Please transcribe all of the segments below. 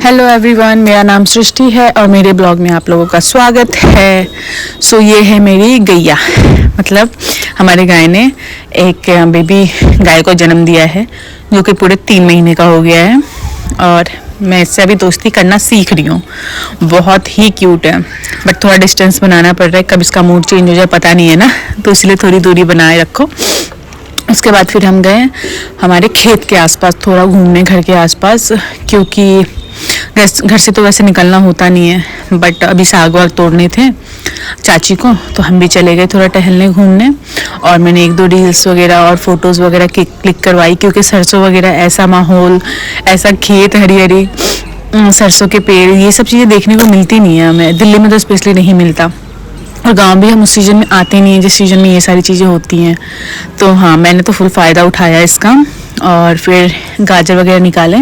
Hello everyone, मेरा नाम सृष्टि है और मेरे ब्लॉग में आप लोगों का स्वागत है। ये है मेरी गैया, मतलब हमारे गाय ने एक बेबी गाय को जन्म दिया है जो कि पूरे 3 महीने का हो गया है और मैं इससे अभी दोस्ती करना सीख रही हूँ। बहुत ही क्यूट है बट थोड़ा डिस्टेंस बनाना पड़ रहा है, कब इसका मूड चेंज हो जाए पता नहीं है ना, तो इसलिए थोड़ी दूरी बनाए रखो। उसके बाद फिर हम गए हमारे खेत के आसपास थोड़ा घूमने, घर के आसपास, क्योंकि घर से तो वैसे निकलना होता नहीं है बट अभी साग वाग तोड़ने थे चाची को, तो हम भी चले गए थोड़ा टहलने घूमने। और मैंने 1-2 रील्स वगैरह और फोटोज़ वगैरह क्लिक करवाई, क्योंकि सरसों वगैरह, ऐसा माहौल, ऐसा खेत, हरी हरी सरसों के पेड़, ये सब चीज़ें देखने को मिलती नहीं है हमें, दिल्ली में तो स्पेशली नहीं मिलता। और गांव भी हम उस सीज़न में आते नहीं हैं जिस सीज़न में ये सारी चीज़ें होती हैं। तो हाँ, मैंने तो फुल फ़ायदा उठाया इसका। और फिर गाजर वगैरह निकाले,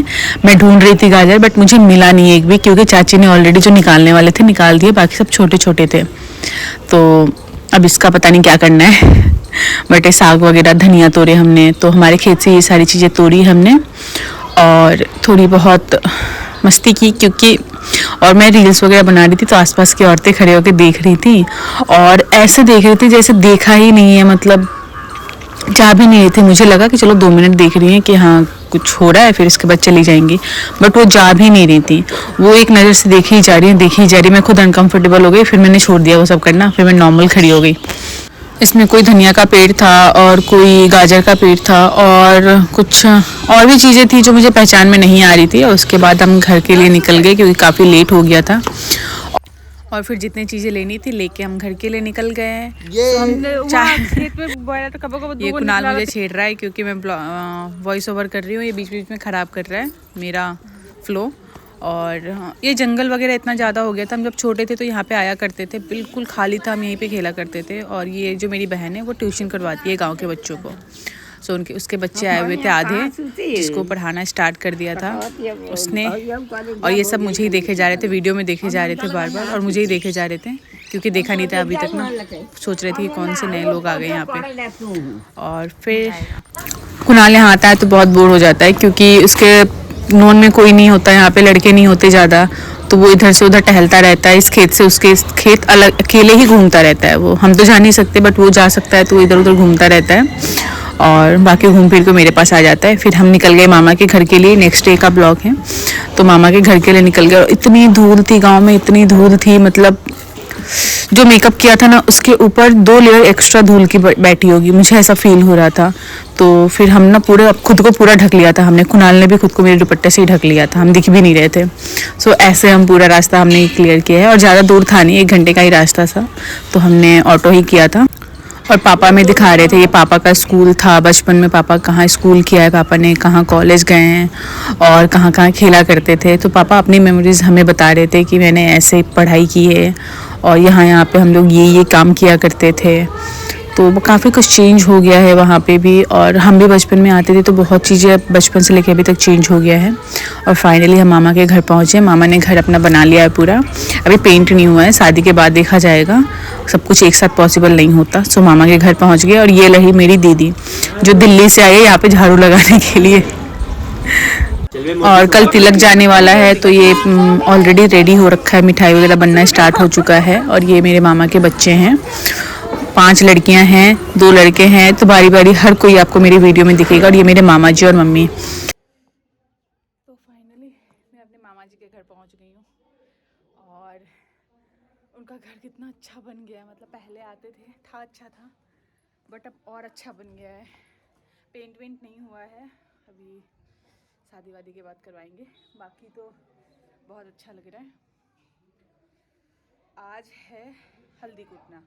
मैं ढूंढ रही थी गाजर बट मुझे मिला नहीं एक भी, क्योंकि चाची ने ऑलरेडी जो निकालने वाले थे निकाल दिए, बाकी सब छोटे छोटे थे। तो अब इसका पता नहीं क्या करना है बट ये साग वगैरह, धनिया तोड़े हमने, तो हमारे खेत से ये सारी चीज़ें तोड़ी हमने और थोड़ी बहुत मस्ती की, क्योंकि और मैं रील्स वगैरह बना रही थी तो आसपास की औरतें खड़े होकर देख रही थी और ऐसे देख रही थी जैसे देखा ही नहीं है, मतलब जा भी नहीं रही थी। मुझे लगा कि चलो 2 मिनट देख रही हैं कि हाँ कुछ हो रहा है, फिर इसके बाद चली जाएंगी, बट वो जा भी नहीं रही थी। वो एक नज़र से देखी ही जा रही है, देखी ही जा रही है। मैं खुद अनकंफर्टेबल हो गई, फिर मैंने छोड़ दिया वो सब करना, फिर मैं नॉर्मल खड़ी हो गई। इसमें कोई धनिया का पेड़ था और कोई गाजर का पेड़ था और कुछ और भी चीज़ें थी जो मुझे पहचान में नहीं आ रही थी। और उसके बाद हम घर के लिए निकल गए क्योंकि काफ़ी लेट हो गया था। और फिर जितनी चीज़ें लेनी थी लेके हम घर के लिए निकल गए। तो हम ये कुणाल मुझे छेड़ रहा है क्योंकि मैं वॉइस ओवर कर रही हूँ, ये बीच बीच में ख़राब कर रहा है मेरा फ्लो। और ये जंगल वगैरह इतना ज़्यादा हो गया था, हम जब छोटे थे तो यहाँ पे आया करते थे, बिल्कुल खाली था, हम यहीं पे खेला करते थे। और ये जो मेरी बहन है वो ट्यूशन करवाती है गांव के बच्चों को, सो उसके बच्चे आए हुए थे आधे, जिसको पढ़ाना स्टार्ट कर दिया था उसने। और ये सब मुझे ही देखे जा रहे थे, वीडियो में देखे जा रहे थे बार बार, और मुझे ही देखे जा रहे थे क्योंकि देखा नहीं था अभी तक ना, सोच रहे थे कि कौन से नए लोग आ गए यहाँ पे। और फिर कुणाल यहाँ आता है तो बहुत बोर हो जाता है, क्योंकि उसके नोन में कोई नहीं होता, यहाँ पे लड़के नहीं होते ज़्यादा, तो वो इधर से उधर टहलता रहता है, इस खेत से उसके खेत, अलग अकेले ही घूमता रहता है वो। हम तो जा नहीं सकते बट वो जा सकता है, तो वो इधर उधर घूमता रहता है और बाकी घूम फिर के मेरे पास आ जाता है। फिर हम निकल गए मामा के घर के लिए, नेक्स्ट डे का ब्लॉग है, तो मामा के घर के लिए निकल गए। और इतनी धूल थी गाँव में, इतनी धूल थी, मतलब जो मेकअप किया था ना उसके ऊपर 2 लेयर एक्स्ट्रा धूल की बैठी होगी, मुझे ऐसा फील हो रहा था। तो फिर हम ना पूरे खुद को पूरा ढक लिया था हमने, कुणाल ने भी खुद को मेरे दुपट्टे से ही ढक लिया था, हम दिख भी नहीं रहे थे। ऐसे हम पूरा रास्ता हमने क्लियर किया है, और ज़्यादा दूर था नहीं, 1 घंटे का ही रास्ता था, तो हमने ऑटो ही किया था। और पापा में दिखा रहे थे, ये पापा का स्कूल था, बचपन में पापा कहाँ स्कूल किया है, पापा ने कहाँ कॉलेज गए हैं और कहाँ कहाँ खेला करते थे। तो पापा अपनी मेमोरीज़ हमें बता रहे थे कि मैंने ऐसे पढ़ाई की है और यहाँ पे हम लोग ये काम किया करते थे। तो काफ़ी कुछ चेंज हो गया है वहाँ पे भी, और हम भी बचपन में आते थे तो बहुत चीज़ें बचपन से लेकर अभी तक चेंज हो गया है। और फाइनली हम मामा के घर पहुँचे, मामा ने घर अपना बना लिया है पूरा, अभी पेंट नहीं हुआ है, शादी के बाद देखा जाएगा, सब कुछ एक साथ पॉसिबल नहीं होता। सो मामा के घर पहुँच गए। और ये रही मेरी दीदी जो दिल्ली से आई है यहाँ पे झाड़ू लगाने के लिए। और कल तिलक जाने वाला है, तो ये ऑलरेडी रेडी हो रखा है, मिठाई वगैरह बनना स्टार्ट हो चुका है। और ये मेरे मामा के बच्चे हैं, 5 लड़कियां हैं, 2 लड़के हैं, तो बारी बारी हर कोई आपको मेरी वीडियो में दिखेगा। और ये मेरे मामा जी और मम्मी। तो फाइनली मैं अपने मामा जी के घर पहुंच गई हूँ, और उनका घर कितना अच्छा बन गया है, मतलब पहले आते थे था अच्छा था बट अब और अच्छा बन गया है। पेंट वेंट नहीं हुआ है, अभी शादी वादी के बाद करवाएंगे, बाकी तो बहुत अच्छा लग रहा है। आज है हल्दी कूटना,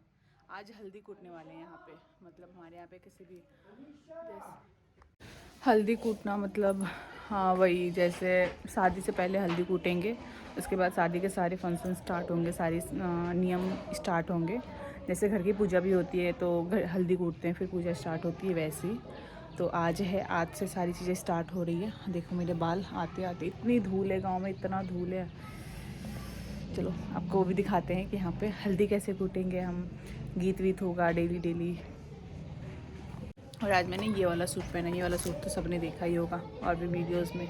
आज हल्दी कूटने वाले हैं यहाँ पे, मतलब हमारे यहाँ पे किसी भी जैसे हल्दी कूटना, मतलब हाँ वही, जैसे शादी से पहले हल्दी कूटेंगे, उसके बाद शादी के सारे फंक्शन स्टार्ट होंगे, सारे नियम स्टार्ट होंगे। जैसे घर की पूजा भी होती है तो घर हल्दी कूटते हैं, फिर पूजा स्टार्ट होती है, वैसे ही। तो आज है, आज से सारी चीज़ें स्टार्ट हो रही है। देखो मेरे बाल आते आते, इतनी धूल है गाँव में, इतना धूल है। चलो आपको वो भी दिखाते हैं कि यहाँ पे हल्दी कैसे कूटेंगे हम, गीत वीत होगा डेली डेली। और आज मैंने ये वाला सूट पहना, ये वाला सूट तो सबने देखा ही होगा और भी वीडियोस में,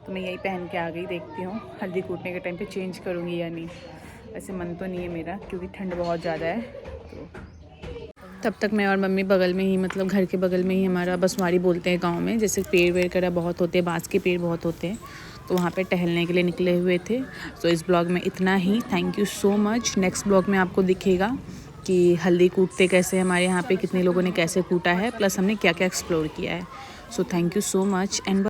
तो मैं यही पहन के आ गई। देखती हूँ हल्दी कूटने के टाइम पे चेंज करूँगी या नहीं। ऐसे मन तो नहीं है मेरा क्योंकि ठंड बहुत ज़्यादा है। तो तब तक मैं और मम्मी बगल में ही, मतलब घर के बगल में ही हमारा बसवाड़ी बोलते हैं गांव में, जैसे पेड़ वेड़ करा बहुत होते हैं, बाँस के पेड़ बहुत होते हैं, तो वहाँ पे टहलने के लिए निकले हुए थे। तो इस ब्लॉग में इतना ही। Thank you so much. Next blog में आपको दिखेगा कि हल्दी कूटते कैसे हमारे यहाँ पे, कितने लोगों ने कैसे कूटा है, प्लस हमने क्या क्या एक्सप्लोर किया है। So thank you so much and